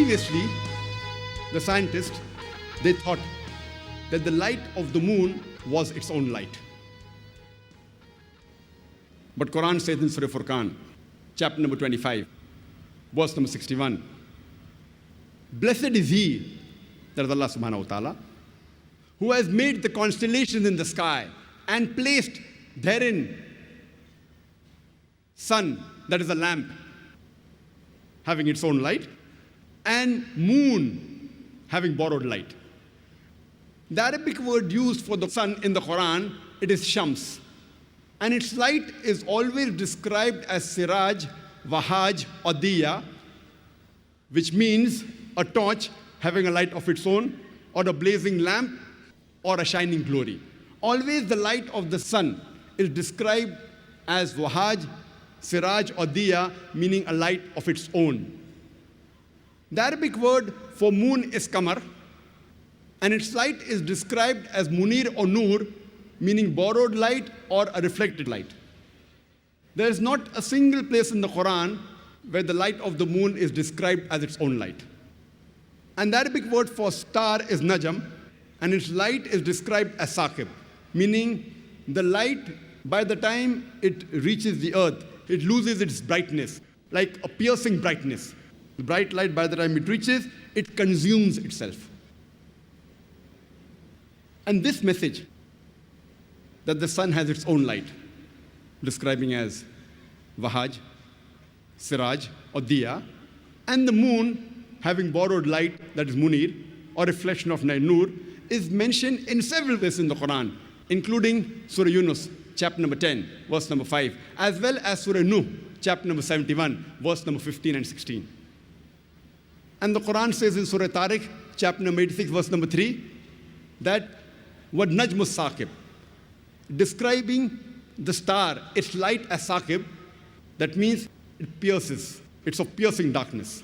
Previously, the scientists, they thought that the light of the moon was its own light. But Qur'an says in Surah Furqan, chapter number 25, verse number 61, blessed is he, that is Allah subhanahu wa ta'ala, who has made the constellations in the sky and placed therein sun, that is a lamp, having its own light, and moon, having borrowed light. The Arabic word used for the sun in the Quran, it is shams. And its light is always described as siraj, wahaj, or diya, which means a torch having a light of its own, or a blazing lamp, or a shining glory. Always the light of the sun is described as wahaj, siraj, or diya, meaning a light of its own. The Arabic word for moon is qamar, and its light is described as munir or nur, meaning borrowed light or a reflected light. There is not a single place in the Quran where the light of the moon is described as its own light. And the Arabic word for star is najam, and its light is described as saqib, meaning the light, by the time it reaches the earth, it loses its brightness, like a piercing brightness. The bright light, by the time it reaches, it consumes itself. And this message, that the sun has its own light, describing as wahaj, siraj, or diya, and the moon having borrowed light, that is munir, or reflection of nur, is mentioned in several places in the Quran, including Surah Yunus, chapter number 10, verse number 5, as well as Surah Nuh, chapter number 71, verse number 15 and 16. And the Quran says in Surah Tariq, chapter number 86, verse number 3, that what najmus saqib, describing the star, its light as saqib, that means it pierces, it's of piercing darkness.